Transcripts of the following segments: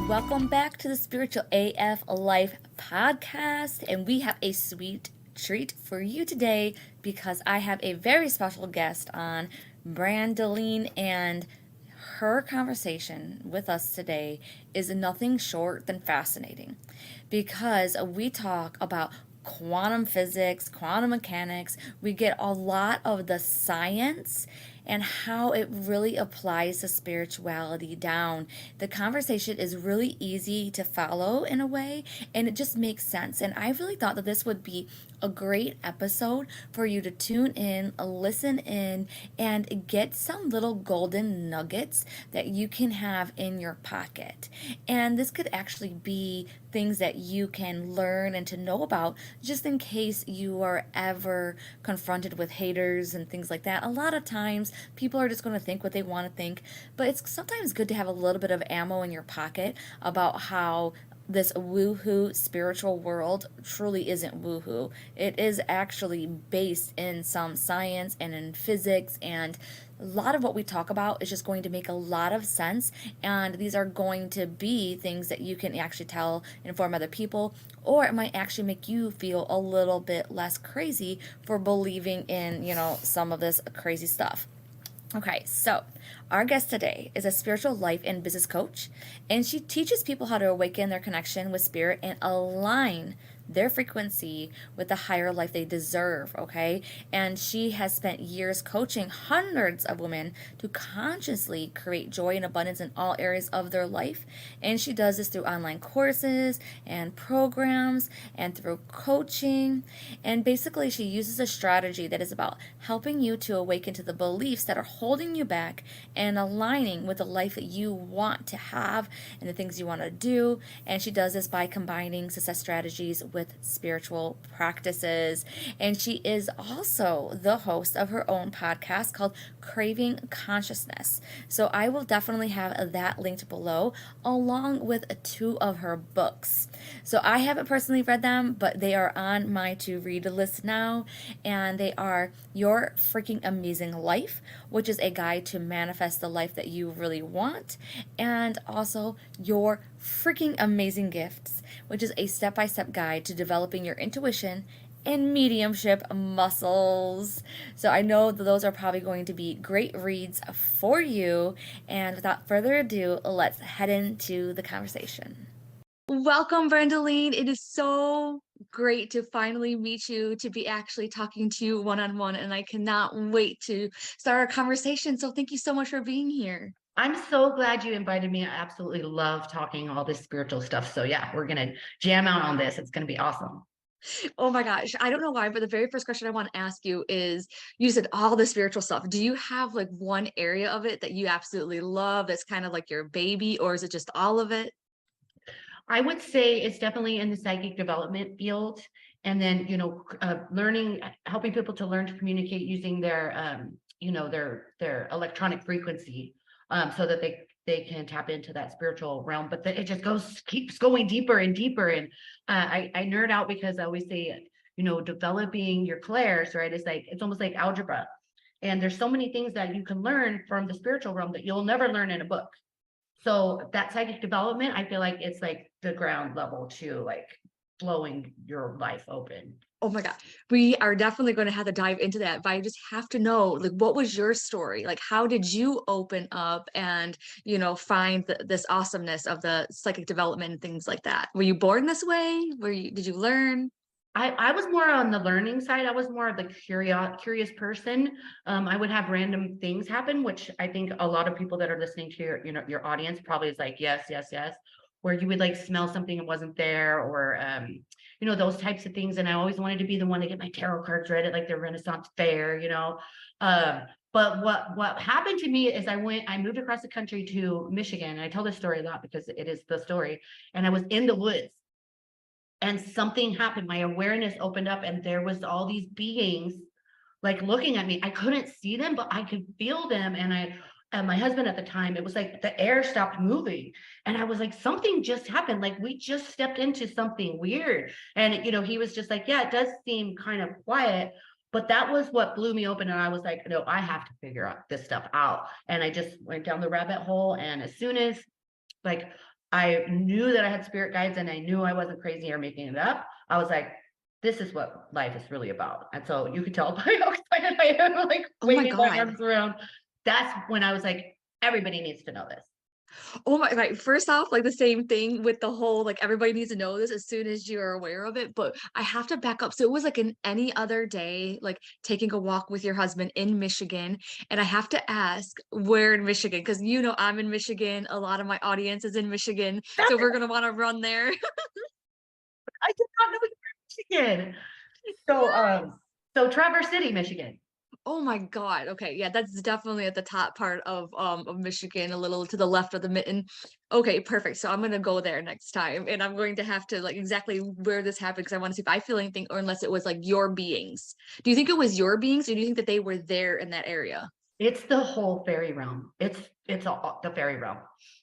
Welcome back to the Spiritual AF Life podcast, and we have a sweet treat for you today because I have a very special guest on, Brandaleen, and her conversation with us today is nothing short than fascinating because we talk about quantum physics, quantum mechanics. We get a lot of the science and how it really applies to spirituality down. The conversation is really easy to follow in a way, and it just makes sense. And I really thought that this would be a great episode for you to tune in, listen in, and get some little golden nuggets that you can have in your pocket. And this could actually be things that you can learn and to know about just in case you are ever confronted with haters and things like that. A lot of times people are just going to think what they want to think, but it's sometimes good to have a little bit of ammo in your pocket about how this woohoo spiritual world truly isn't woohoo. It is actually based in some science and in physics, and a lot of what we talk about is just going to make a lot of sense, and these are going to be things that you can actually tell, inform other people, or it might actually make you feel a little bit less crazy for believing in, some of this crazy stuff. Okay, so our guest today is a spiritual life and business coach, and she teaches people how to awaken their connection with spirit and align their frequency with the higher life they deserve, okay? And she has spent years coaching hundreds of women to consciously create joy and abundance in all areas of their life. And she does this through online courses and programs and through coaching. And basically, she uses a strategy that is about helping you to awaken to the beliefs that are holding you back and aligning with the life that you want to have and the things you want to do. And she does this by combining success strategies with spiritual practices. And she is also the host of her own podcast called Craving Consciousness. So I will definitely have that linked below, along with two of her books. So I haven't personally read them, but they are on my to read list now. And they are Your Freaking Amazing Life, which is a guide to manifest the life that you really want, and also Your Freaking Amazing Gifts, which is a step-by-step guide to developing your intuition and mediumship muscles. So I know that those are probably going to be great reads for you. And without further ado, let's head into the conversation. Welcome, Brandaleen. It is so great to finally meet you, to be actually talking to you one-on-one, and I cannot wait to start our conversation. So thank you so much for being here. I'm so glad you invited me. I absolutely love talking all this spiritual stuff. So yeah, we're going to jam out on this. It's going to be awesome. Oh my gosh. I don't know why, but the very first question I want to ask you is, you said all the spiritual stuff. Do you have like one area of it that you absolutely love that's kind of like your baby, or is it just all of it? I would say it's definitely in the psychic development field. And then, learning, helping people to learn to communicate using their, their electronic frequency, so that they can tap into that spiritual realm. But it just keeps going deeper and deeper. And I nerd out because I always say, developing your clairs, right? It's almost like algebra. And there's so many things that you can learn from the spiritual realm that you'll never learn in a book. So that psychic development, I feel like it's like the ground level to like blowing your life open. Oh my God. We are definitely going to have to dive into that, but I just have to know, like, what was your story? Like, how did you open up and, find this awesomeness of the psychic development and things like that? Were you born this way? Did you learn? I was more on the learning side. I was more of the curious person. I would have random things happen, which I think a lot of people that are listening to your audience probably is like, yes, yes, yes, where you would like smell something that wasn't there, or those types of things. And I always wanted to be the one to get my tarot cards read at like the Renaissance fair, But what happened to me is I moved across the country to Michigan. And I tell this story a lot because it is the story. And I was in the woods. And something happened. My awareness opened up, and there was all these beings like looking at me. I couldn't see them, but I could feel them. And my husband at the time, it was like the air stopped moving. And I was like, something just happened. Like we just stepped into something weird. And, he was just like, yeah, it does seem kind of quiet. But that was what blew me open. And I was like, no, I have to figure out this stuff out. And I just went down the rabbit hole. And as soon as like I knew that I had spirit guides and I knew I wasn't crazy or making it up. I was like, this is what life is really about. And so you could tell by how excited I am, like Oh my waving my God. arms around. That's when I was like, everybody needs to know this. Oh my, right. First off, like the same thing with the whole, like everybody needs to know this as soon as you're aware of it. But I have to back up. So it was like an any other day, like taking a walk with your husband in Michigan. And I have to ask, where in Michigan? Because I'm in Michigan. A lot of my audience is in Michigan. So we're gonna want to run there. I did not know you were in Michigan. So, so Traverse City, Michigan. Oh my God. Okay. Yeah, that's definitely at the top part of Michigan, a little to the left of the mitten. Okay, perfect. So I'm gonna go there next time and I'm going to have to like exactly where this happened because I want to see if I feel anything or unless it was like your beings. Do you think it was your beings or do you think that they were there in that area? It's the whole fairy realm. The fairy realm.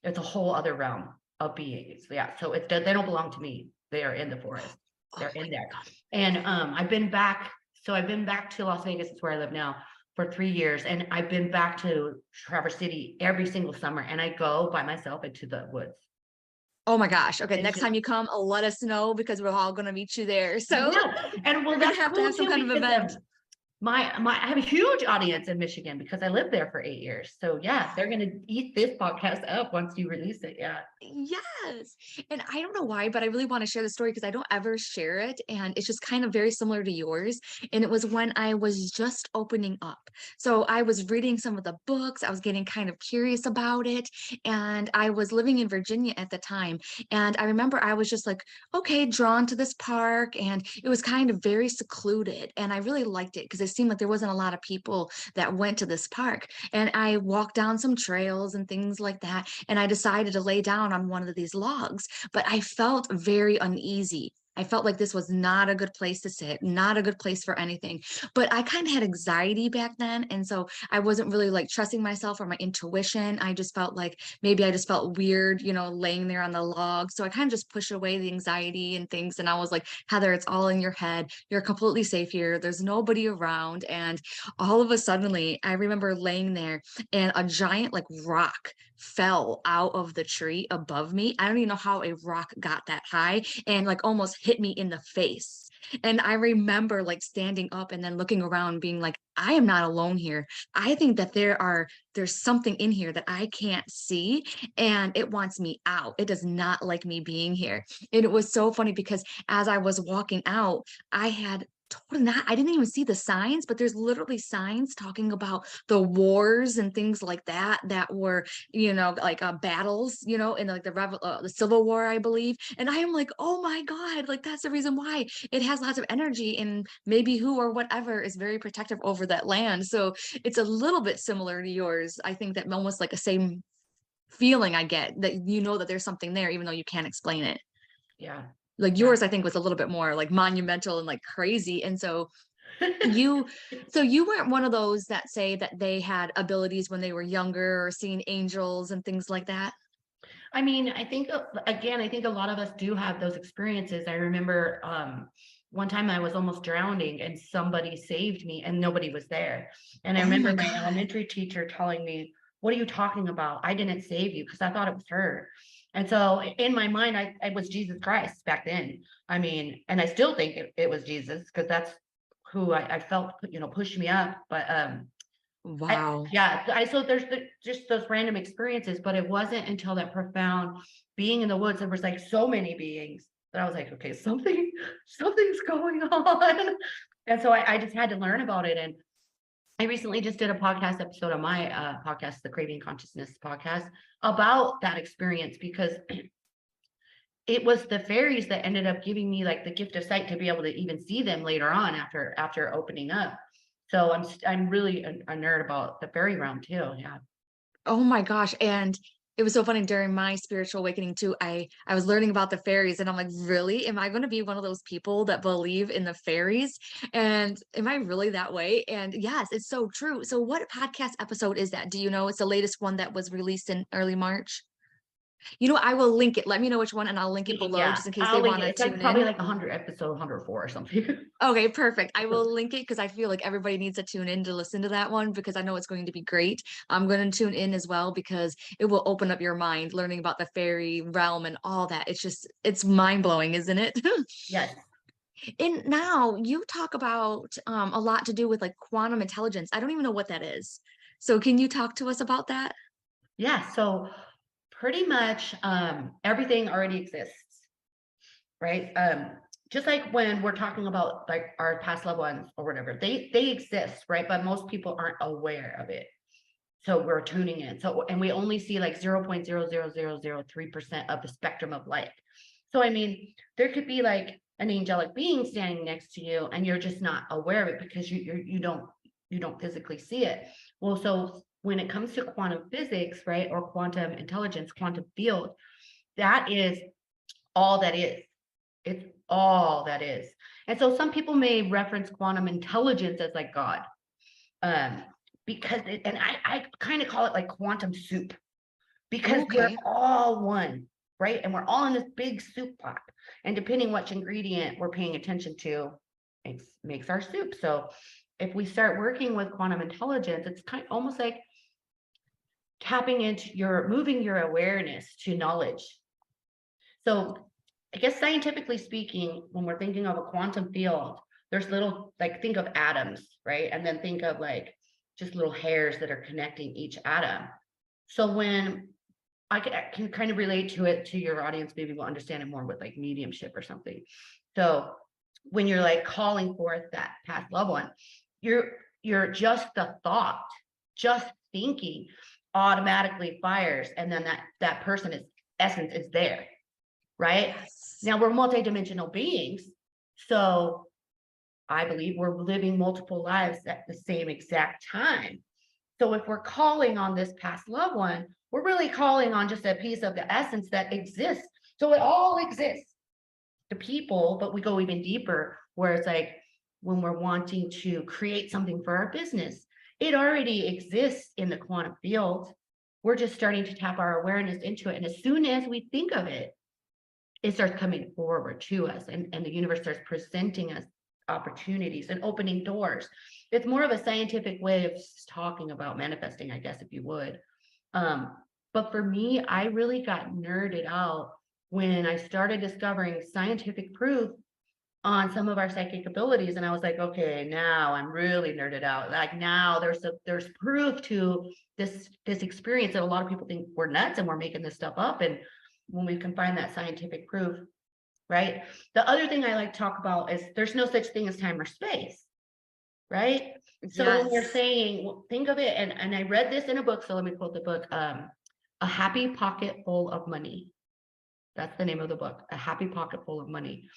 It's a whole other realm of beings. Yeah. So they don't belong to me. They are in the forest. Oh They're my in there. God. And I've been back. So I've been back to Las Vegas, it's where I live now, for 3 years. And I've been back to Traverse City every single summer. And I go by myself into the woods. Oh my gosh. Okay, It's next just time you come, let us know because we're all gonna meet you there. you So will. And we're well, gonna that's have to cool have some too, kind of because event. my I have a huge audience in Michigan because I lived there for 8 years. So yeah, they're gonna eat this podcast up once you release it. Yeah. Yes. And I don't know why, but I really want to share the story because I don't ever share it. And it's just kind of very similar to yours. And it was when I was just opening up. So I was reading some of the books, I was getting kind of curious about it. And I was living in Virginia at the time. And I remember I was just like, okay, drawn to this park. And it was kind of very secluded. And I really liked it because it seemed like there wasn't a lot of people that went to this park. And I walked down some trails and things like that. And I decided to lay down on one of these logs, but I felt very uneasy. I felt like this was not a good place to sit, not a good place for anything. But I kind of had anxiety back then. And so I wasn't really like trusting myself or my intuition. I just felt like maybe I just felt weird, laying there on the log. So I kind of just pushed away the anxiety and things. And I was like, Heather, it's all in your head. You're completely safe here. There's nobody around. And all of a suddenly, I remember laying there and a giant like rock fell out of the tree above me. I don't even know how a rock got that high and like almost hit me in the face. And I remember like standing up and then looking around being like, I am not alone here. I think that there's something in here that I can't see and it wants me out. It does not like me being here. And it was so funny because as I was walking out, I had totally not, I didn't even see the signs, but there's literally signs talking about the wars and things like that were like battles, in like the Civil War, I believe. And I am like, oh my God, like that's the reason why it has lots of energy and maybe who or whatever is very protective over that land. So it's a little bit similar to yours. I think that almost like a same feeling I get that that there's something there, even though you can't explain it. Yeah. Like Yeah. yours, I think was a little bit more like monumental and like crazy. And you you weren't one of those that say that they had abilities when they were younger or seeing angels and things like that. I mean, I think again, I think a lot of us do have those experiences. I remember one time I was almost drowning and somebody saved me and nobody was there. And I Oh remember my my God. elementary teacher telling me, "What are you talking about? I didn't save you," because I thought it was her. And so in my mind, I was Jesus Christ back then. I mean, and I still think it was Jesus because that's who I felt, pushed me up. But Wow. so there's just those random experiences, but it wasn't until that profound being in the woods, there was like so many beings that I was like, okay, something's going on. And so I just had to learn about it. And I recently just did a podcast episode on my podcast, the Craving Consciousness podcast, about that experience because it was the fairies that ended up giving me like the gift of sight to be able to even see them later on after opening up. So I'm really a nerd about the fairy realm too. Yeah. Oh my gosh. And it was so funny during my spiritual awakening too. I was learning about the fairies and I'm like, really? Am I going to be one of those people that believe in the fairies? And am I really that way? And yes, it's so true. So what podcast episode is that? Do you know? It's the latest one that was released in early March. I will link it. Let me know which one and I'll link it below Yeah, just in case I'll they link want it. to It's like tune probably in. like 100 episode 104 or something. Okay, perfect. I will link it because I feel like everybody needs to tune in to listen to that one because I know it's going to be great. I'm going to tune in as well because it will open up your mind learning about the fairy realm and all that. It's mind blowing, isn't it? Yes. And now you talk about a lot to do with like quantum intelligence. I don't even know what that is. So can you talk to us about that? Yeah. So pretty much everything already exists, right? Just like when we're talking about like our past loved ones or whatever, they exist, right? But most people aren't aware of it. So we're tuning in. So and we only see like 0.00003% of the spectrum of light. So I mean, there could be like an angelic being standing next to you, and you're just not aware of it because you don't physically see it. Well, so when it comes to quantum physics, right, or quantum intelligence, quantum field, that is all that is. It's all that is. And so some people may reference quantum intelligence as like God. Um, because and I kind of call it like quantum soup because we're Okay. all one, right? And we're all in this big soup pot. And depending which ingredient we're paying attention to, makes our soup. So if we start working with quantum intelligence, it's kind of almost like tapping into moving your awareness to knowledge. So I guess scientifically speaking, when we're thinking of a quantum field, there's little, like, think of atoms, right? And then think of like just little hairs that are connecting each atom. So when I can kind of relate to it to your audience, maybe will understand it more with like mediumship or something. So when you're like calling forth that past loved one, you're just the thought, just thinking automatically fires, and then that person is essence is there, right? Yes. Now we're multidimensional beings, so I believe we're living multiple lives at the same exact time. So if we're calling on this past loved one, we're really calling on just a piece of the essence that exists. So it all exists, the people, but we go even deeper where it's like when we're wanting to create something for our business, it already exists in the quantum field. We're just starting to tap our awareness into it. And as soon as we think of it, it starts coming forward to us, and the universe starts presenting us opportunities and opening doors. It's more of a scientific way of talking about manifesting, I guess, if you would. But for me, I really got nerded out when I started discovering scientific proof on some of our psychic abilities. And I was like, okay, now I'm really nerded out. Like now there's proof to this experience that a lot of people think we're nuts and we're making this stuff up. And when we can find that scientific proof, right? The other thing I like to talk about is there's no such thing as time or space, right? So when you're Yes. saying, well, think of it, and I read this in a book, so let me quote the book, A Happy Pocket Full of Money. That's the name of the book, A Happy Pocket Full of Money.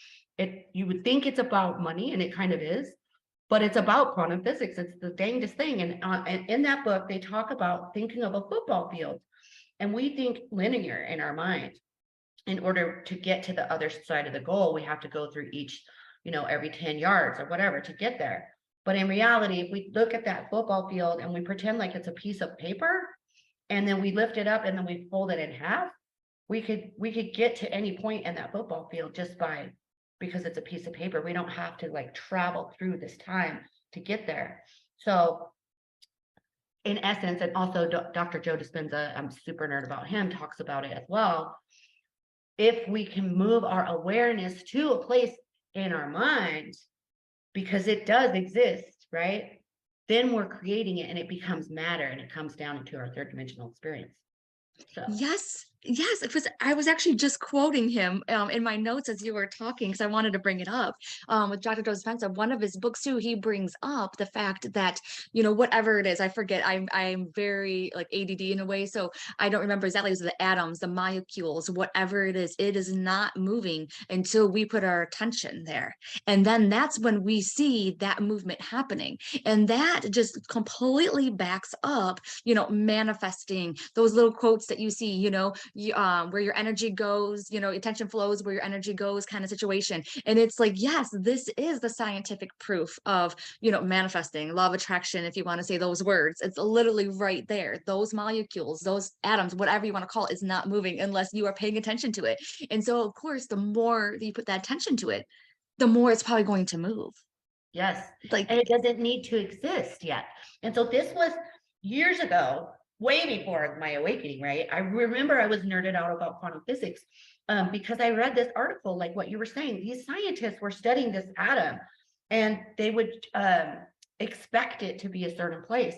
You would think it's about money, and it kind of is, but it's about quantum physics. It's the dangest thing. And in that book, they talk about thinking of a football field, and we think linear in our mind. In order to get to the other side of the goal, we have to go through each, every 10 yards or whatever to get there. But in reality, if we look at that football field and we pretend like it's a piece of paper, and then we lift it up and then we fold it in half, we could get to any point in that football field just by, because it's a piece of paper. We don't have to like travel through this time to get there. So in essence, and also Dr. Joe Dispenza, I'm super nerd about him, talks about it as well. If we can move our awareness to a place in our mind, because it does exist, right? Then we're creating it and it becomes matter and it comes down into our third dimensional experience. So Yes, yes, it was I was actually just quoting him, in my notes as you were talking because I wanted to bring it up, with Dr. Joe Dispenza. One of his books too, he brings up the fact that, whatever it is, I forget, I'm very, like, ADD in a way, so I don't remember exactly, it's the atoms, the molecules, whatever it is not moving until we put our attention there, and then that's when we see that movement happening, and that just completely backs up, manifesting those little quotes that you see, where your energy goes, attention flows where your energy goes kind of situation. And it's like, yes, this is the scientific proof of, manifesting, law of attraction, if you want to say those words. It's literally right there. Those molecules, those atoms, whatever you want to call it, is not moving unless you are paying attention to it. And so, of course, the more that you put that attention to it, the more it's probably going to move. Yes. Like, And it doesn't need to exist yet. And so this was years ago, way before my awakening, right? I remember I was nerded out about quantum physics because I read this article, like what you were saying. These scientists were studying this atom and they would expect it to be a certain place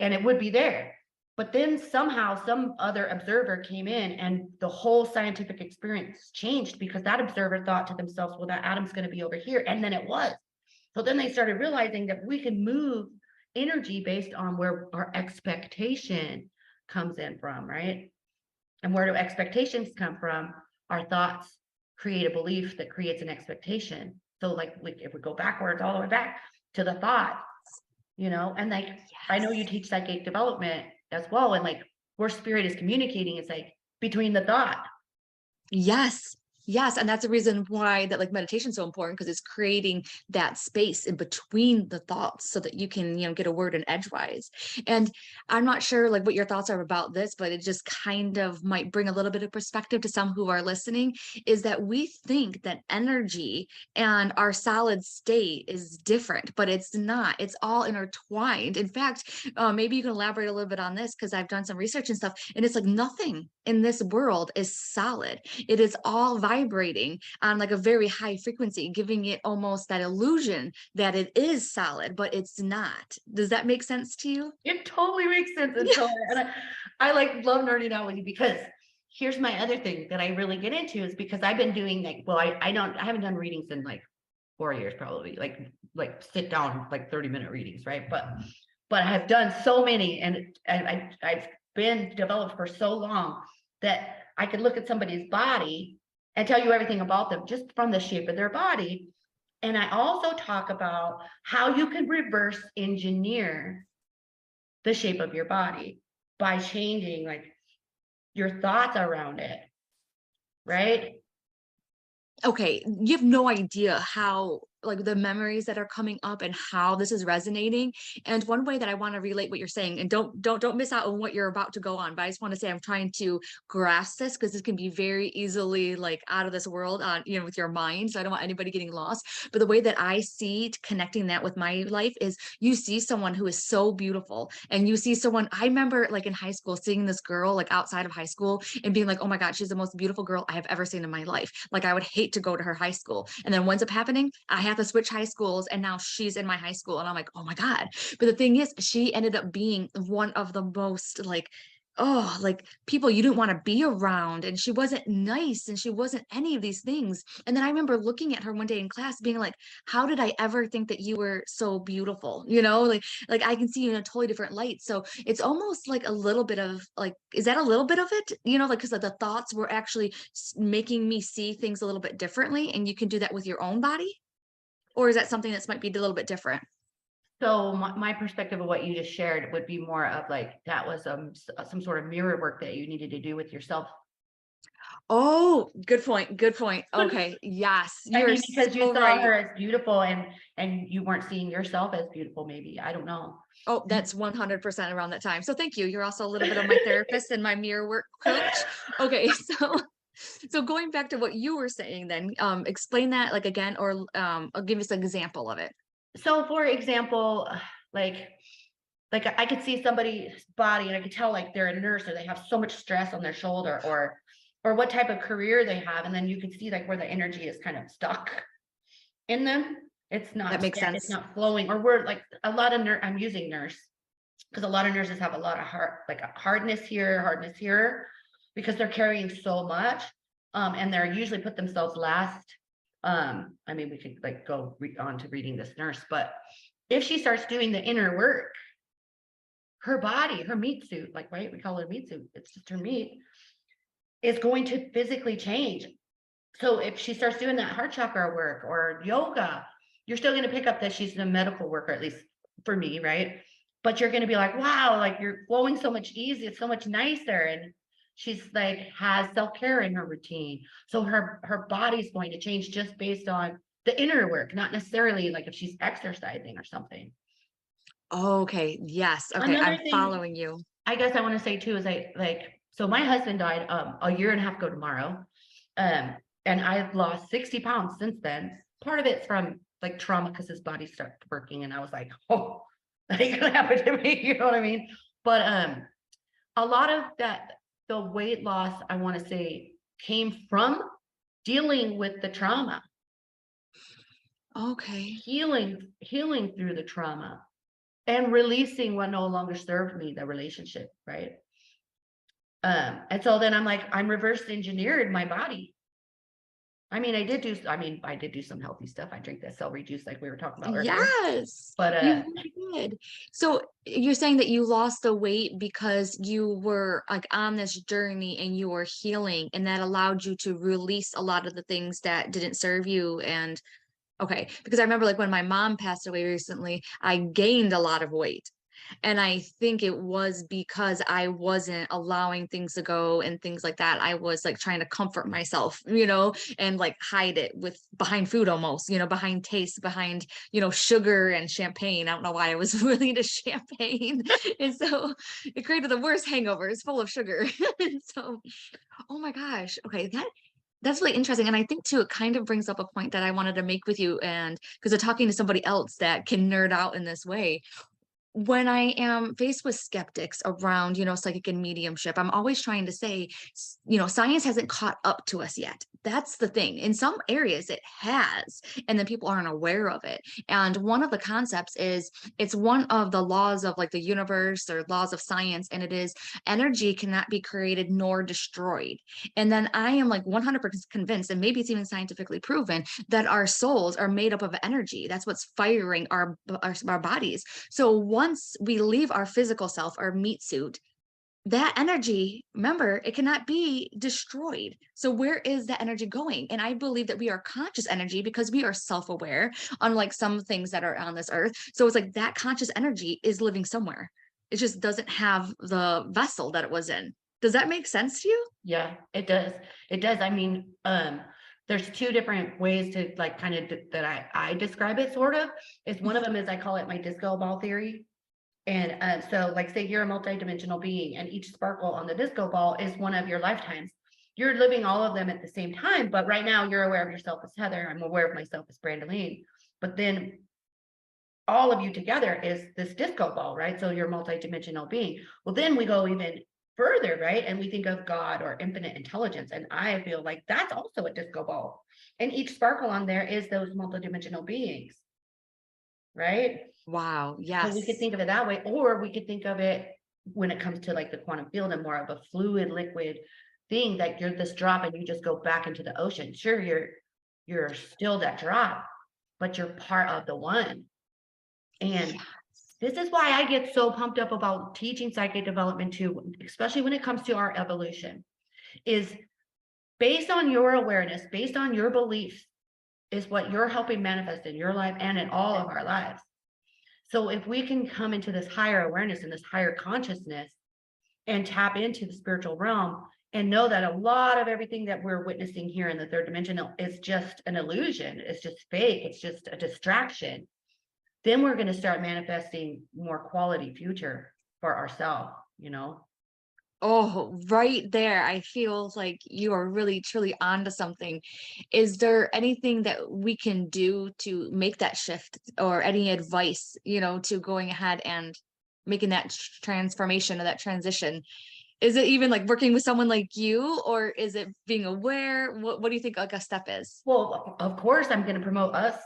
and it would be there. But then somehow some other observer came in and the whole scientific experience changed because that observer thought to themselves, well, that atom's going to be over here. And then it was. So then they started realizing that we can move energy based on where our expectation comes in from, right? And where do expectations come from? Our thoughts create a belief that creates an expectation. So like if we go backwards, all the way back to the thought, and like, I know you teach psychic development as well. And like where spirit is communicating, it's like between the thought. yes. Yes. And that's the reason why that like meditation is so important, because it's creating that space in between the thoughts so that you can, get a word in edgewise. And I'm not sure like what your thoughts are about this, but it just kind of might bring a little bit of perspective to some who are listening, is that we think that energy and our solid state is different, but it's not. It's all intertwined. In fact, maybe you can elaborate a little bit on this, because I've done some research and stuff, and it's like nothing in this world is solid. It is all vibrating on like a very high frequency, giving it almost that illusion that it is solid, but it's not. Does that make sense to you? It totally makes sense. And so and I like love nerding out with you because here's my other thing that I really get into is because I've been doing like, well, I haven't done readings in like 4 years, probably like sit down, like 30-minute readings. Right. But I have done so many and I've been developed for so long that I could look at somebody's body and tell you everything about them just from the shape of their body. And I also talk about how you can reverse engineer the shape of your body by changing like your thoughts around it, right? Okay, you have no idea how like the memories that are coming up and how this is resonating. And one way that I want to relate what you're saying, and don't miss out on what you're about to go on, but I just want to say I'm trying to grasp this because this can be very easily like out of this world on with your mind. So I don't want anybody getting lost. But the way that I see connecting that with my life is you see someone who is so beautiful, and you see someone. I remember like in high school seeing this girl like outside of high school and being like, oh my God, she's the most beautiful girl I have ever seen in my life. Like I would hate to go to her high school. And then what ends up happening, I have to switch high schools, and now she's in my high school, and I'm like, oh my God. But the thing is, she ended up being one of the most like, oh, like people you didn't want to be around, and she wasn't nice, and she wasn't any of these things. And then I remember looking at her one day in class being like, how did I ever think that you were so beautiful, like I can see you in a totally different light. So it's almost like a little bit of like, is that a little bit of it, like because the thoughts were actually making me see things a little bit differently, and you can do that with your own body? Or is that something that's might be a little bit different? So my perspective of what you just shared would be more of like that was some sort of mirror work that you needed to do with yourself. Oh, good point. Good point. Okay. Yes. I You're mean, because you so saw right. her as beautiful and you weren't seeing yourself as beautiful, maybe. I don't know. Oh, that's 100% around that time. So thank you. You're also a little bit of my therapist and my mirror work coach. Okay. So going back to what you were saying then, explain that like again, or I'll give us an example of it. So for example, like I could see somebody's body and I could tell like they're a nurse or they have so much stress on their shoulder or what type of career they have. And then you could see like where the energy is kind of stuck in them. That makes sense. It's not flowing, or we're like a lot of I'm using nurse because a lot of nurses have a lot of hardness here, because they're carrying so much. And they're usually put themselves last. I mean, we could like go on to reading this nurse, but if she starts doing the inner work, her body, her meat suit, like, right, we call it a meat suit, it's just her meat, is going to physically change. So if she starts doing that heart chakra work or yoga, you're still going to pick up that she's a medical worker, at least for me, right? But you're going to be like, wow, like you're flowing so much easier, it's so much nicer. She's like has self-care in her routine. So her body's going to change just based on the inner work, not necessarily like if she's exercising or something. Okay. Yes. Okay. Another I'm thing following you. I guess I want to say too is so my husband died a year and a half ago tomorrow. Um and I've lost 60 pounds since then. Part of it's from like trauma because his body started working and I was like, oh, that ain't gonna happen to me, you know what I mean? But a lot of that, the weight loss, I want to say, came from dealing with the trauma, Okay. healing through the trauma and releasing what no longer served me, the relationship, right? And so then I'm like, I'm reverse engineered my body. I did do some healthy stuff. I drink that celery juice like we were talking about earlier. Yes, But you really did. So you're saying that you lost the weight because you were like on this journey and you were healing, and that allowed you to release a lot of the things that didn't serve you. And okay, because I remember like when my mom passed away recently, I gained a lot of weight. And I think it was because I wasn't allowing things to go and things like that. I was like trying to comfort myself, and like hide it with behind food almost, behind taste, behind, sugar and champagne. I don't know why I was really into champagne. And so it created the worst hangovers full of sugar. And so, oh my gosh. Okay. That's really interesting. And I think too, it kind of brings up a point that I wanted to make with you. And because I'm talking to somebody else that can nerd out in this way, when I am faced with skeptics around, psychic and mediumship, I'm always trying to say, science hasn't caught up to us yet. That's the thing. In some areas it has, and then people aren't aware of it. And one of the concepts is it's one of the laws of like the universe or laws of science, and it is energy cannot be created nor destroyed. And then I am like 100% convinced, and maybe it's even scientifically proven, that our souls are made up of energy. That's what's firing our bodies. So once we leave our physical self, our meat suit, that energy, remember, it cannot be destroyed. So where is that energy going? And I believe that we are conscious energy because we are self-aware, unlike some things that are on this earth. So it's like that conscious energy is living somewhere. It just doesn't have the vessel that it was in. Does that make sense to you? yeah, it does. It does. There's two different ways to like kind of that I describe it sort of. Is one of them is I call it my disco ball theory. And so like say you're a multidimensional being and each sparkle on the disco ball is one of your lifetimes. You're living all of them at the same time, but right now you're aware of yourself as Heather. I'm aware of myself as Brandaleen. But then all of you together is this disco ball, right? So you're a multidimensional being. Well, then we go even further, right? And we think of God or infinite intelligence. And I feel like that's also a disco ball. And each sparkle on there is those multidimensional beings, right? Wow. So we could Yes. think of it that way, or we could think of it when it comes to like the quantum field and more of a fluid liquid thing that you're this drop and you just go back into the ocean. Sure, you're still that drop, but you're part of the one. And this is why I get so pumped up about teaching psychic development too, especially when it comes to our evolution, is based on your awareness, based on your beliefs, is what you're helping manifest in your life and in all of our lives. So if we can come into this higher awareness and this higher consciousness and tap into the spiritual realm and know that a lot of everything that we're witnessing here in the third dimension is just an illusion, it's just fake, it's just a distraction, then we're going to start manifesting more quality future for ourselves, you know? Oh, right there. I feel like you are really truly onto something. Is there anything that we can do to make that shift or any advice, to going ahead and making that transformation or that transition? Is it even like working with someone like you, or is it being aware? What do you think like a step is? Well, of course I'm going to promote us.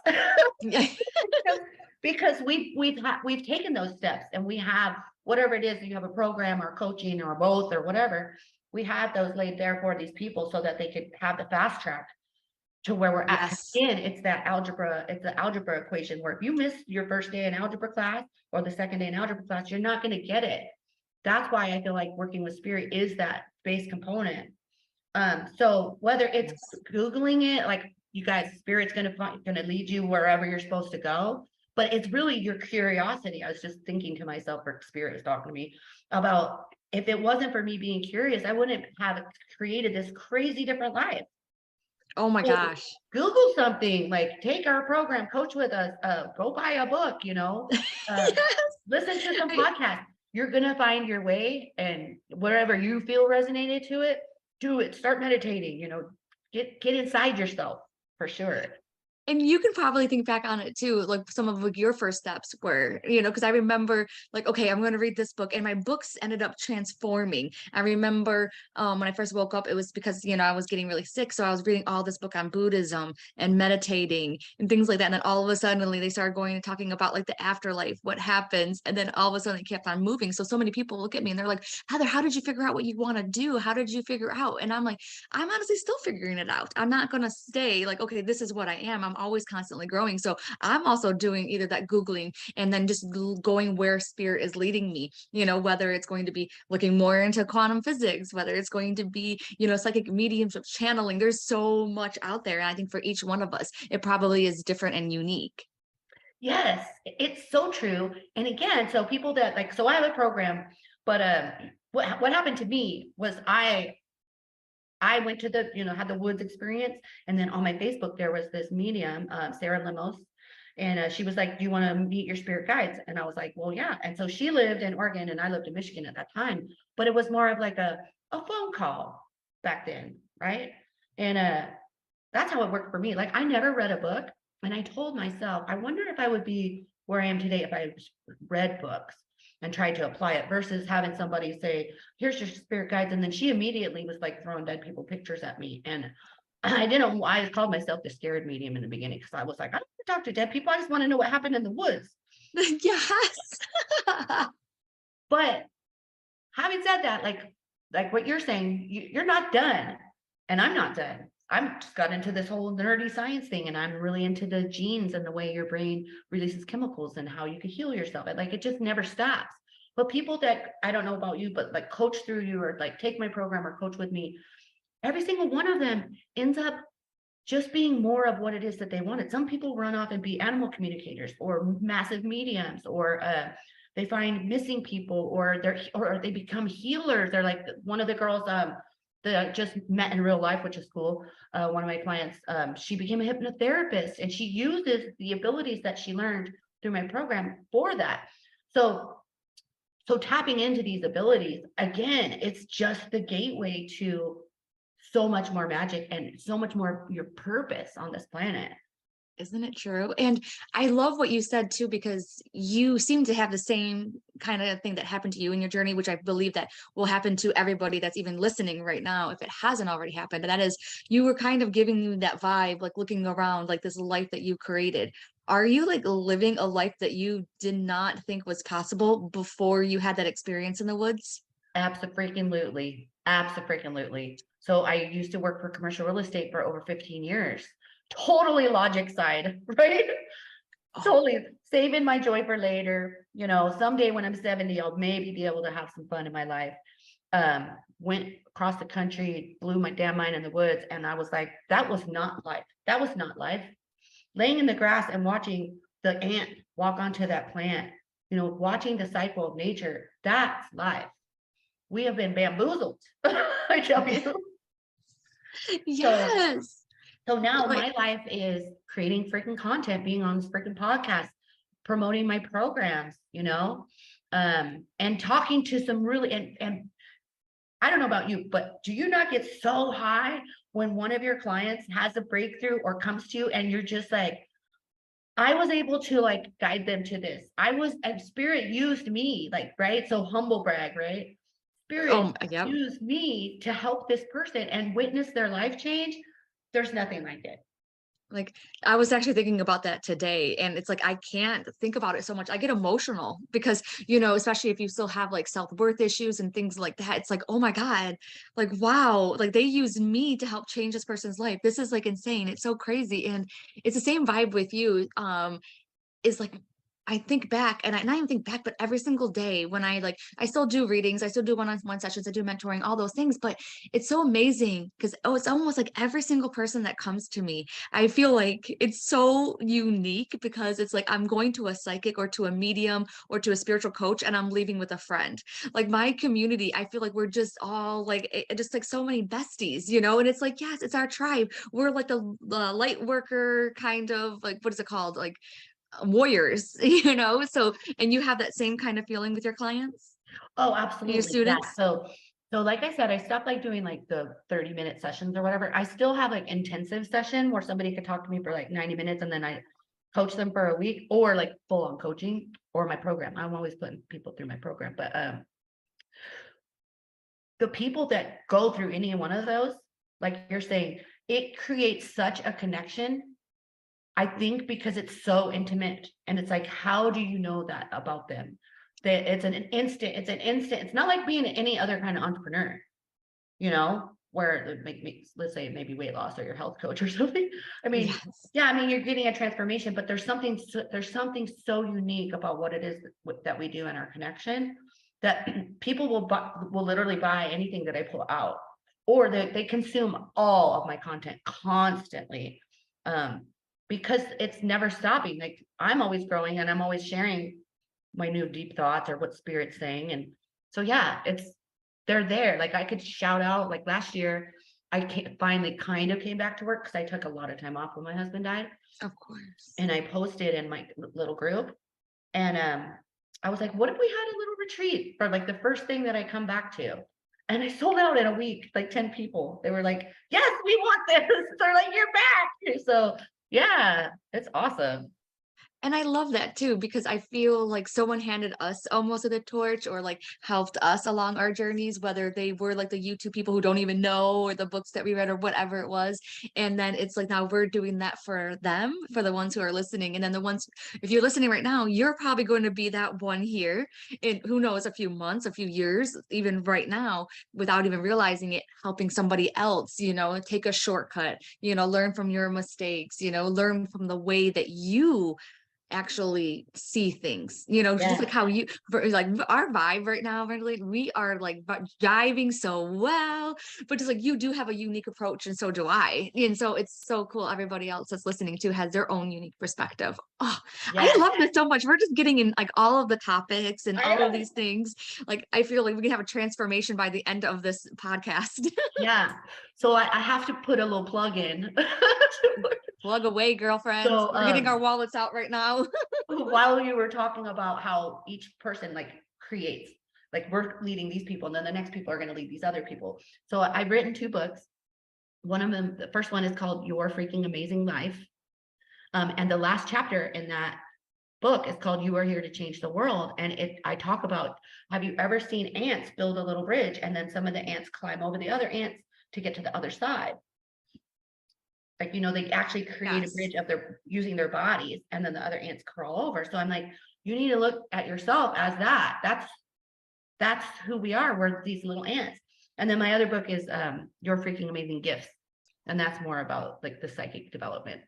Yeah. Because we've taken those steps and we have whatever it is, you have a program or coaching or both or whatever, we have those laid there for these people so that they could have the fast track to where we're at. 'Cause Yes. again, it's the algebra equation where if you miss your first day in algebra class or the second day in algebra class, you're not going to get it. That's why I feel like working with spirit is that base component. So whether it's Yes. Googling it, like you guys, spirit's gonna lead you wherever you're supposed to go. But it's really your curiosity. I was just thinking to myself, or spirit is talking to me about if it wasn't for me being curious, I wouldn't have created this crazy different life. Oh my So gosh. Google something, like take our program, coach with us, go buy a book, uh, Yes. listen to some I- podcasts. You're gonna find your way, and wherever you feel resonated to it, do it. Start meditating, get inside yourself for sure. And you can probably think back on it too, like some of like your first steps were, because I remember like, okay, I'm going to read this book, and my books ended up transforming. I remember when I first woke up, it was because, I was getting really sick. So I was reading all this book on Buddhism and meditating and things like that. And then all of a sudden they started going and talking about like the afterlife, what happens. And then all of a sudden it kept on moving. So many people look at me and they're like, Heather, how did you figure out what you want to do? How did you figure out? And I'm like, I'm honestly still figuring it out. I'm not going to stay like, okay, this is what I am. I'm always constantly growing. So I'm also doing either that Googling and then just going where spirit is leading me, whether it's going to be looking more into quantum physics, whether it's going to be, psychic mediumship channeling. There's so much out there. And I think for each one of us, it probably is different and unique. Yes, it's so true. And again, so people that like, so I have a program, but what happened to me was I went to the, had the woods experience. And then on my Facebook, there was this medium, Sarah Lemos. And she was like, do you want to meet your spirit guides? And I was like, well, yeah. And so she lived in Oregon and I lived in Michigan at that time, but it was more of like a phone call back then. Right. And that's how it worked for me. Like I never read a book. And I told myself, I wonder if I would be where I am today if I read books and tried to apply it versus having somebody say, here's your spirit guides. And then she immediately was like throwing dead people pictures at me. And I called myself the scared medium in the beginning because I was like, I don't want to talk to dead people. I just want to know what happened in the woods. Yes. But having said that, like what you're saying, you're not done. And I'm not done. I'm just got into this whole nerdy science thing, and I'm really into the genes and the way your brain releases chemicals and how you can heal yourself. And like it just never stops. But people that I don't know about you, but like coach through you or like take my program or coach with me, every single one of them ends up just being more of what it is that they wanted. Some people run off and be animal communicators or massive mediums, or they find missing people, or they become healers. They're like one of the girls that I just met in real life, which is cool. One of my clients, she became a hypnotherapist, and she uses the abilities that she learned through my program for that. So tapping into these abilities, again, it's just the gateway to so much more magic and so much more your purpose on this planet. Isn't it true? And I love what you said too, because you seem to have the same kind of thing that happened to you in your journey, which I believe that will happen to everybody that's even listening right now, if it hasn't already happened. And that is, you were kind of giving you that vibe, like looking around, like this life that you created. Are you like living a life that you did not think was possible before you had that experience in the woods? Absolutely. Absolutely. So I used to work for commercial real estate for over 15 years. Totally logic side, right? Oh, Totally saving my joy for later. Someday when I'm 70, I'll maybe be able to have some fun in my life. Went across the country, blew my damn mind in the woods. And I was like, that was not life. That was not life. Laying in the grass and watching the ant walk onto that plant, watching the cycle of nature, that's life. We have been bamboozled, I tell you. yes. So now Like, my life is creating freaking content, being on this freaking podcast, promoting my programs, and talking to some really, and I don't know about you, but do you not get so high when one of your clients has a breakthrough or comes to you and you're just like, I was able to like guide them to this. And spirit used me, like, right? So humble brag, right? Spirit yeah. used me to help this person and witness their life change. There's nothing like it. Like I was actually thinking about that today, and it's like I can't think about it so much. I get emotional because, especially if you still have like self-worth issues and things like that. It's like, oh my God, like wow, like they use me to help change this person's life. This is like insane. It's so crazy. And it's the same vibe with you. Is like I think back, and I not even think back, but every single day when I still do readings, I still do one-on-one sessions, I do mentoring, all those things, but it's so amazing because, oh, it's almost like every single person that comes to me, I feel like it's so unique because it's like I'm going to a psychic or to a medium or to a spiritual coach and I'm leaving with a friend. Like my community, I feel like we're just all like, just like so many besties, and it's like, yes, it's our tribe. We're like the light worker kind of like, what is it called? Like warriors, so, and you have that same kind of feeling with your clients Oh, and your absolutely. Yeah. students. So like I said, I stopped like doing like the 30-minute sessions or whatever. I still have like intensive session where somebody could talk to me for like 90 minutes and then I coach them for a week, or like full on coaching, or my program. I'm always putting people through my program, but the people that go through any one of those, like you're saying, it creates such a connection. I think because it's so intimate, and it's like, how do you know that about them? That it's not like being any other kind of entrepreneur, where it let's say maybe weight loss or your health coach or something. I mean, Yes. yeah, I mean, you're getting a transformation, but there's something so unique about what it is that we do in our connection, that people will literally buy anything that I pull out, or they consume all of my content constantly. Um, because it's never stopping. Like I'm always growing and I'm always sharing my new deep thoughts or what spirit's saying. And so, yeah, they're there. Like I could shout out, like last year, finally kind of came back to work because I took a lot of time off when my husband died. Of course. And I posted in my little group, and I was like, what if we had a little retreat for like the first thing that I come back to? And I sold out in a week, like 10 people. They were like, yes, we want this. They're like, you're back. So yeah, it's awesome. And I love that too, because I feel like someone handed us almost the torch or like helped us along our journeys, whether they were like the YouTube people who don't even know or the books that we read or whatever it was. And then it's like now we're doing that for them, for the ones who are listening. And then the ones, if you're listening right now, you're probably going to be that one here in who knows, a few months, a few years, even right now, without even realizing it, helping somebody else, take a shortcut, learn from your mistakes, learn from the way that you actually see things, just Yeah. like how like our vibe right now, Brandaleen, we are like jiving so well, but just like you do have a unique approach and so do I. And so it's so cool. Everybody else that's listening to has their own unique perspective. Oh, I Yes. love this so much. We're just getting in like all of the topics and I all of know. these things. Like I feel like we can have a transformation by the end of this podcast. Yeah. So I have to put a little plug in. Plug away, girlfriends. So We're getting our wallets out right now. while you were talking about how each person like creates, like we're leading these people and then the next people are going to lead these other people. So I've written 2 books. One of them, the first one is called Your Freaking Amazing Life. And the last chapter in that book is called You Are Here to Change the World. And I talk about, have you ever seen ants build a little bridge and then some of the ants climb over the other ants to get to the other side? Like, they actually create a bridge of using their bodies, and then the other ants crawl over. So I'm like, you need to look at yourself as that. That's who we are. We're these little ants. And then my other book is Your Freaking Amazing Gifts. And that's more about like the psychic development.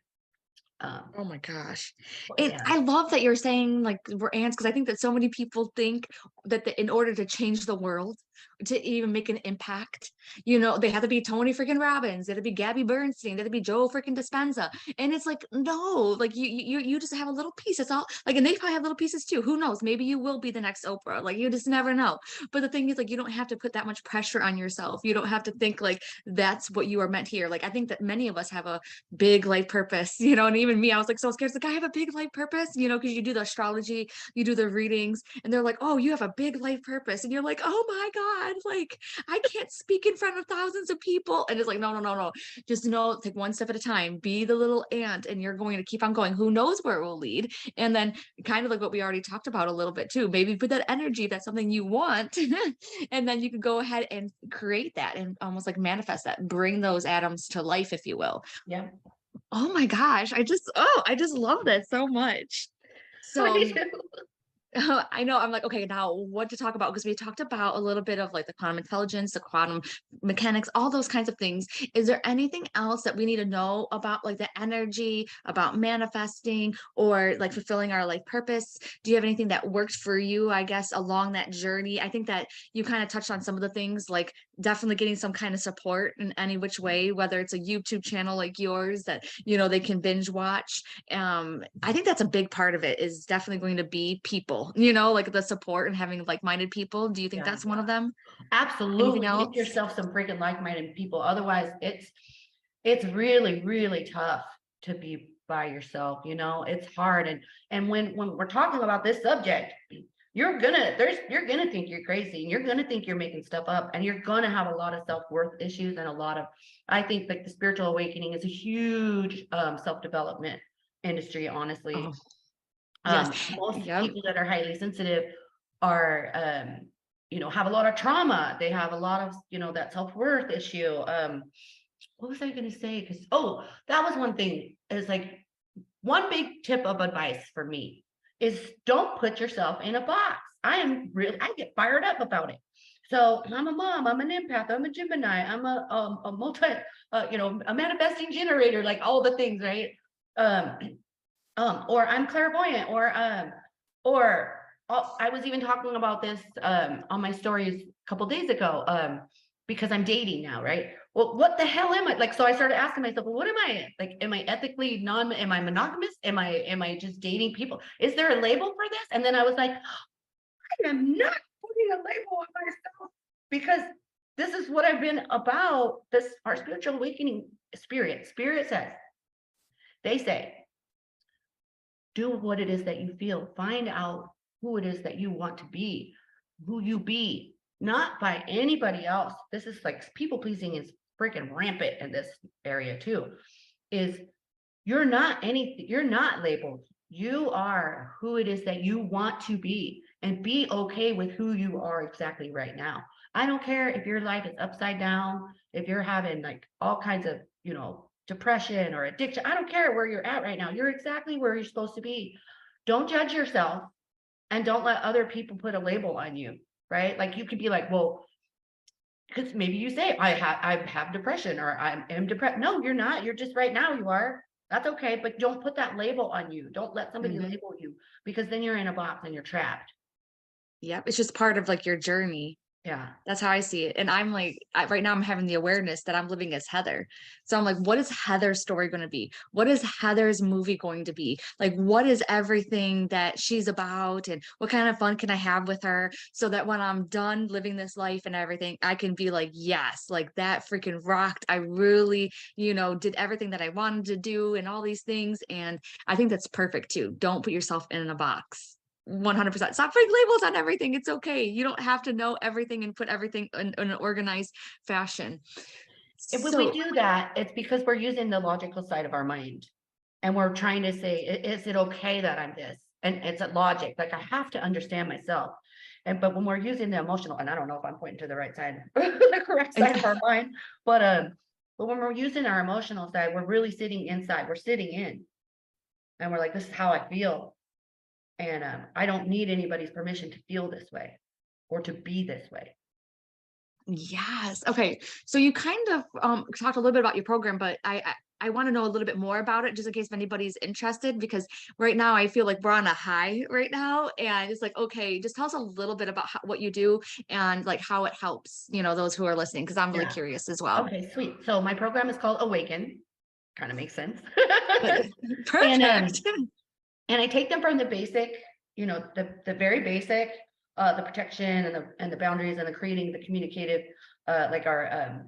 Oh my gosh. And Yeah. I love that you're saying like we're ants because I think that so many people think that in order to change the world, to even make an impact, they have to be Tony freaking Robbins, they have to be Gabby Bernstein, they have to be Joe freaking Dispenza. And it's like, no, like you just have a little piece. It's all like, and they probably have little pieces too. Who knows? Maybe you will be the next Oprah. Like you just never know. But the thing is, like, you don't have to put that much pressure on yourself. You don't have to think like that's what you are meant here. Like I think that many of us have a big life purpose, and even me, I was like so scared. It's like, I have a big life purpose, because you do the astrology, you do the readings, and they're like, oh, you have a big life purpose. And you're like, oh my God, like I can't speak in front of thousands of people. And it's like, no. Just take one step at a time, be the little ant, and you're going to keep on going. Who knows where it will lead? And then kind of like what we already talked about a little bit too, maybe put that energy, if that's something you want, and then you can go ahead and create that and almost like manifest that, bring those atoms to life, if you will. Yeah. Oh my gosh. I just love that so much. So Me too. I know. I'm like, okay, now what to talk about? Because we talked about a little bit of like the quantum intelligence, the quantum mechanics, all those kinds of things. Is there anything else that we need to know about like the energy, about manifesting or like fulfilling our life purpose? Do you have anything that worked for you, I guess, along that journey? I think that you kind of touched on some of the things, like definitely getting some kind of support in any which way, whether it's a YouTube channel like yours that, they can binge watch. I think that's a big part of it, is definitely going to be people, like the support and having like-minded people. Do you think Yeah, that's one of them? Anything absolutely. Get else? yourself some freaking like-minded people. Otherwise, it's really, really tough to be by yourself. It's hard. And when we're talking about this subject, you're gonna think you're crazy, and you're gonna think you're making stuff up, and you're gonna have a lot of self-worth issues, and I think like the spiritual awakening is a huge self-development industry, honestly. Oh, yes. Most Yep. people that are highly sensitive are have a lot of trauma. They have a lot of that self-worth issue. What was I going to say? Because that was one thing, is like one big tip of advice for me is don't put yourself in a box. I get fired up about it. So I'm a mom, I'm an empath, I'm a Gemini, I'm a multi a manifesting generator, like all the things, right? um or I'm clairvoyant, or I was even talking about this on my stories a couple days ago, because I'm dating now, right? Well, what the hell am I? Like, so I started asking myself, well, what am I? Like, am I ethically am I monogamous? Am I just dating people? Is there a label for this? And then I was like, I am not putting a label on myself, because this is what I've been about. Our spiritual awakening spirit says, they say, do what it is that you feel. Find out who it is that you want to be, who you be, not by anybody else. This is like people pleasing is freaking rampant in this area too. Is you're not anything, you're not labeled. You are who it is that you want to be, and be okay with who you are exactly right now. I don't care if your life is upside down, if you're having like all kinds of, depression or addiction. I don't care where you're at right now. You're exactly where you're supposed to be. Don't judge yourself, and don't let other people put a label on you, right? Like you could be like, well, because maybe you say, I have depression, or I am depressed. No, you're not. You're just right now you are. That's okay. But don't put that label on you. Don't let somebody Mhm. label you, because then you're in a box and you're trapped. Yep. It's just part of like your journey. Yeah. That's how I see it. And I'm like, right now I'm having the awareness that I'm living as Heather. So I'm like, what is Heather's story going to be? What is Heather's movie going to be? Like, what is everything that she's about? And what kind of fun can I have with her? So that when I'm done living this life and everything, I can be like, yes, like that freaking rocked. I really, did everything that I wanted to do and all these things. And I think that's perfect too. Don't put yourself in a box. 100%. Stop putting labels on everything. It's okay. You don't have to know everything and put everything in an organized fashion. If we So, do that, it's because we're using the logical side of our mind, and we're trying to say, is it okay that I'm this? And it's a logic, like I have to understand myself. But when we're using the emotional, and I don't know if I'm pointing to the right side, the correct side of our mind, but when we're using our emotional side, we're really sitting inside, we're sitting in, and we're like, this is how I feel. And I don't need anybody's permission to feel this way or to be this way. yes. Okay. So you kind of talked a little bit about your program, but I want to know a little bit more about it, just in case if anybody's interested, because right now I feel like we're on a high right now, and it's like, okay, just tell us a little bit about what you do and like how it helps, those who are listening, because I'm really Yeah. curious as well. Okay, sweet. So my program is called Awaken. Kind of makes sense. And Perfect. and I take them from the basic, the very basic, the protection and the boundaries and the creating the communicative, like our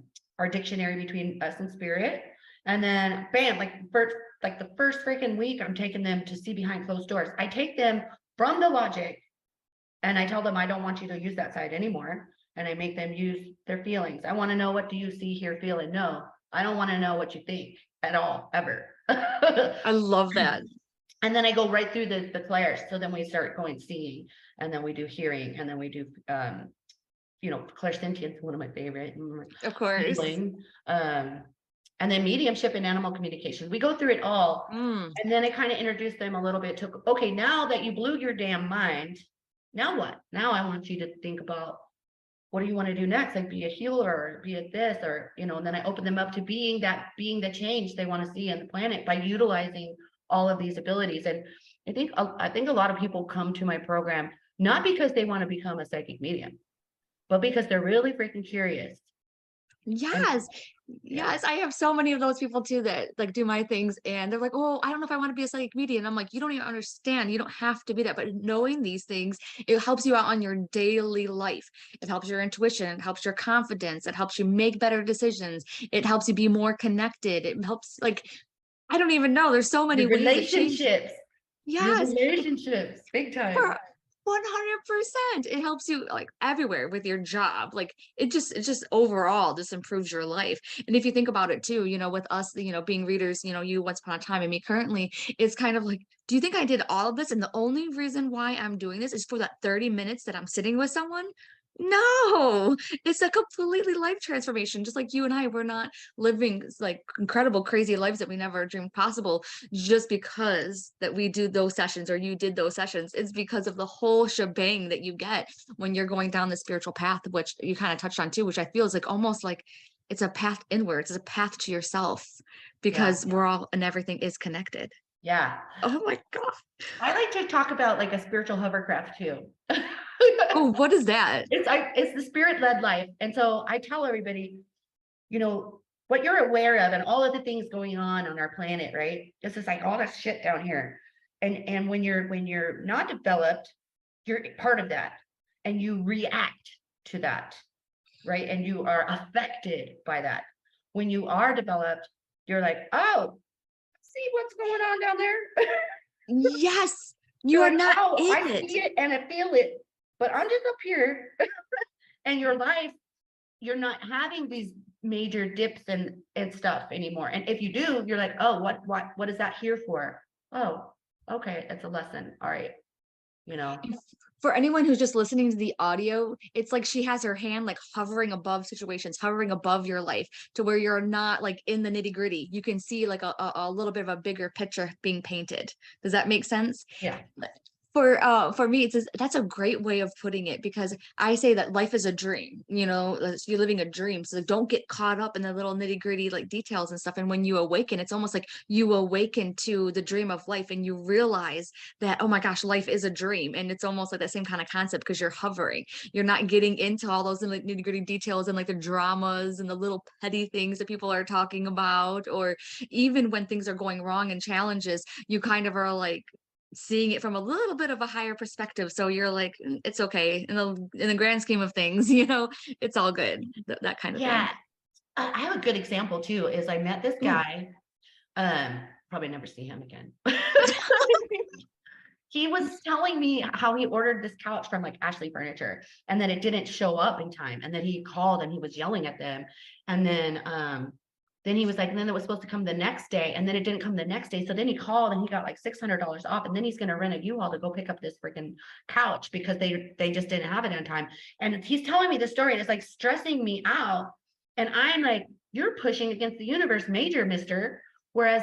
dictionary between us and spirit. And then bam, like the first freaking week, I'm taking them to see behind closed doors. I take them from the logic, and I tell them I don't want you to use that side anymore. And I make them use their feelings. I want to know, what do you see, hear, feel, and know. I don't want to know what you think at all, ever. I love that. And then I go right through the clairs. So then we start going seeing, and then we do hearing, and then we do clairsentience, one of my favorite, Of course. feeling, and then mediumship and animal communication. We go through it all. Mm. And then I kind of introduce them a little bit to, okay, now that you blew your damn mind, now what? Now I want you to think about, what do you want to do next? Like, be a healer, or be a this, or, and then I open them up to being the change they want to see on the planet by utilizing all of these abilities. And I think a lot of people come to my program not because they want to become a psychic medium, but because they're really freaking curious. Yes. Yeah. Yes. I have so many of those people too that like do my things and they're like, oh, I don't know if I want to be a psychic medium. I'm like, you don't even understand. You don't have to be that. But knowing these things, it helps you out on your daily life. It helps your intuition. It helps your confidence. It helps you make better decisions. It helps you be more connected. It helps, like, I don't even know. There's so many Your ways it changes. relationships. Your Yes. relationships, big time. For 100%. It helps you like everywhere with your job. Like it just overall just improves your life. And if you think about it too, with us, being readers, you once upon a time and me currently, it's kind of like, do you think I did all of this? And the only reason why I'm doing this is for that 30 minutes that I'm sitting with someone? No, it's a completely life transformation. Just like you and I, we're not living like incredible, crazy lives that we never dreamed possible just because that we do those sessions or you did those sessions. It's because of the whole shebang that you get when you're going down the spiritual path, which you kind of touched on too, which I feel is like almost like it's a path inwards, it's a path to yourself because we're all and everything is connected. Yeah. Oh my God. I like to talk about like a spiritual hovercraft too. Oh, what is that? It's the spirit-led life. And so I tell everybody, what you're aware of and all of the things going on our planet, right? This is like all this shit down here. And when you're not developed, you're part of that and you react to that, right? And you are affected by that. When you are developed, you're like, oh, see what's going on down there. Yes, you You're are like, not oh, I in see it. it and I feel it, but I'm just up here. And your life, you're not having these major dips and stuff anymore. And if you do, you're like, oh, what is that here for? Oh, okay, it's a lesson. All right, For anyone who's just listening to the audio, it's like she has her hand like hovering above situations, hovering above your life to where you're not like in the nitty gritty. You can see like a little bit of a bigger picture being painted. Does that make sense? yeah, For me, that's a great way of putting it because I say that life is a dream, you're living a dream. So don't get caught up in the little nitty gritty like details and stuff. And when you awaken, it's almost like you awaken to the dream of life and you realize that, oh my gosh, life is a dream. And it's almost like that same kind of concept because you're hovering. You're not getting into all those like, nitty gritty details and like the dramas and the little petty things that people are talking about. Or even when things are going wrong and challenges, you kind of are like, seeing it from a little bit of a higher perspective. So you're like, it's okay in the grand scheme of things, it's all good. That kind of yeah. thing. I have a good example too. Is I met this guy. Probably never see him again. He was telling me how he ordered this couch from like Ashley Furniture and then it didn't show up in time. And then he called and he was yelling at them. And then he was like, and then it was supposed to come the next day and then it didn't come the next day. So then he called and he got like $600 off and then he's going to rent a U-Haul to go pick up this freaking couch because they just didn't have it on time. And he's telling me the story and it's like stressing me out. And I'm like, you're pushing against the universe major, mister. Whereas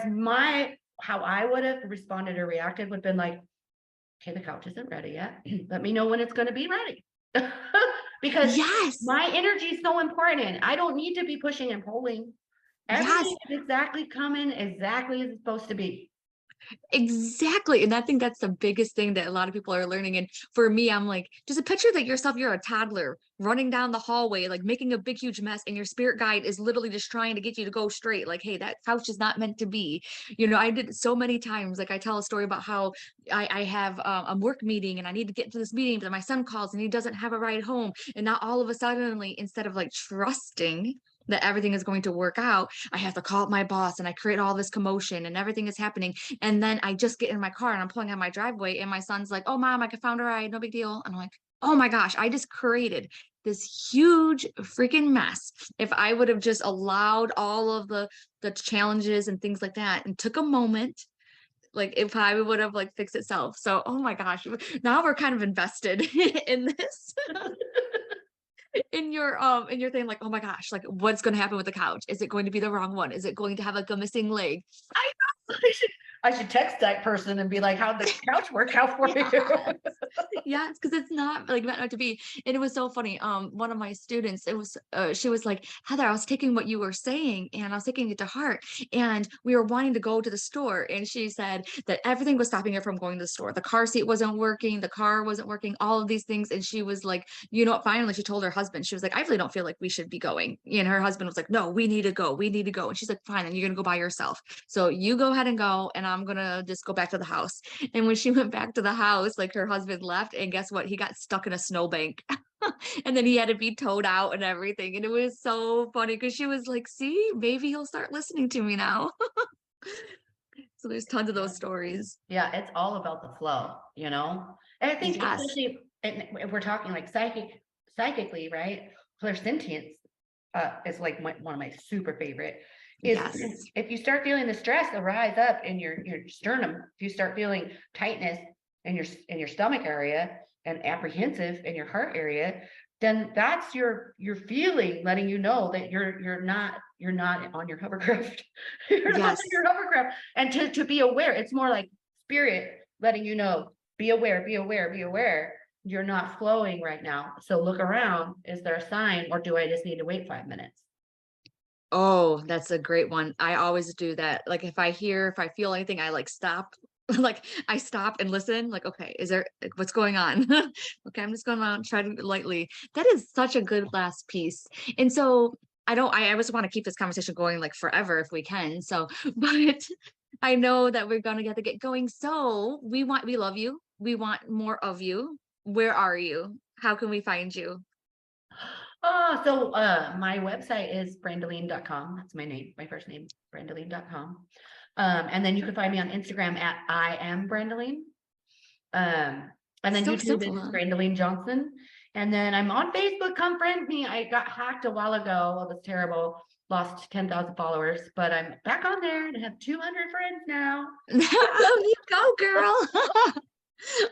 how I would have responded or reacted would have been like, okay, the couch isn't ready yet. Let me know when it's going to be ready. Because Yes. my energy is so important. I don't need to be pushing and pulling. Everything is exactly coming exactly as it's supposed to be. Exactly. And I think that's the biggest thing that a lot of people are learning. And for me, I'm like, just a picture that you're a toddler running down the hallway, like making a big, huge mess. And your spirit guide is literally just trying to get you to go straight. Like, hey, that couch is not meant to be. I did it so many times. Like I tell a story about how I have a work meeting and I need to get to this meeting, but my son calls and he doesn't have a ride home. And now all of a sudden, instead of like trusting that everything is going to work out, I have to call up my boss and I create all this commotion and everything is happening. And then I just get in my car and I'm pulling out my driveway and my son's like, oh, mom, I found a ride. No big deal. And I'm like, oh my gosh, I just created this huge freaking mess. If I would have just allowed all of the challenges and things like that and took a moment, like it probably would have like fixed itself. So, oh my gosh, now we're kind of invested in this. in your thing, like, oh my gosh, like what's going to happen with the couch? Is it going to be the wrong one? Is it going to have like a missing leg? I know. I should text that person and be like, how'd the couch work out for you? Yes. Yes, because it's not like meant not to be. And it was so funny. One of my students, it was she was like, Heather, I was taking what you were saying and I was taking it to heart. And we were wanting to go to the store. And she said that everything was stopping her from going to the store. The car seat wasn't working, the car wasn't working, all of these things. And she was like, you know, finally she told her husband, she was like, I really don't feel like we should be going. And her husband was like, no, we need to go. We need to go. And she's like, fine, then you're gonna go by yourself. So you go ahead and go, and I'm gonna just go back to the house. And when she went back to the house, like her husband left, and guess what? He got stuck in a snowbank. And then he had to be towed out and everything. And it was so funny because she was like, see, maybe he'll start listening to me now. So there's tons of those stories. Yeah, it's all about the flow, you know? And I think Yes. especially if we're talking like psychically, right? Clairsentience is like one of my super favorite. Is Yes. if you start feeling the stress arise up in your sternum, if you start feeling tightness in your stomach area and apprehensive in your heart area, then that's your feeling letting you know that you're not on your hovercraft. You're not Yes. on your hovercraft. And to be aware, it's more like spirit letting you know, be aware, be aware, be aware. You're not flowing right now. So look around. Is there a sign, or do I just need to wait 5 minutes? Oh, that's a great one. I always do that. Like if I feel anything, I like stop. Like I stop and listen. Like, okay, is there like, what's going on? Okay, I'm just going around trying to lightly. That is such a good last piece. And so I always want to keep this conversation going like forever if we can. So, but I know that we're gonna get to get going. So we love you. We want more of you. Where are you? How can we find you? Oh, so my website is brandaleen.com. That's my name, my first name, brandaleen.com. And then you can find me on Instagram at I am Brandaleen. And then So YouTube simple, is huh? Brandaleen Johnson. And then I'm on Facebook. Come friend me. I got hacked a while ago. It was terrible. Lost 10,000 followers, but I'm back on there and have 200 friends now. You go, girl.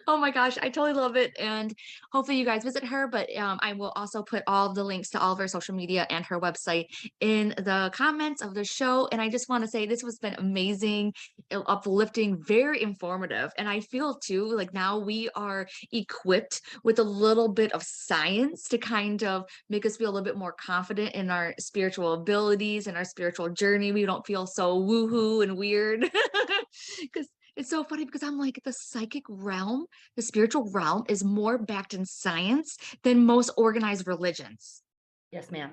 Oh my gosh, I totally love it. And hopefully you guys visit her, but I will also put all of the links to all of her social media and her website in the comments of the show. And I just want to say this has been amazing, uplifting, very informative. And I feel too like now we are equipped with a little bit of science to kind of make us feel a little bit more confident in our spiritual abilities and our spiritual journey. We don't feel so woohoo and weird. Because it's so funny because I'm like, the psychic realm, the spiritual realm is more backed in science than most organized religions. Yes, ma'am.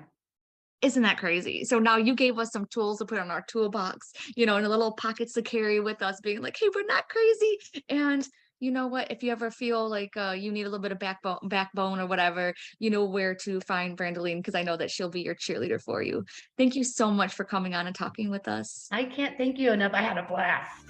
Isn't that crazy? So now you gave us some tools to put on our toolbox, you know, in the little pockets to carry with us, being like, hey, we're not crazy. And you know what? If you ever feel like you need a little bit of backbone or whatever, you know where to find Brandaleen, because I know that she'll be your cheerleader for you. Thank you so much for coming on and talking with us. I can't thank you enough. I had a blast.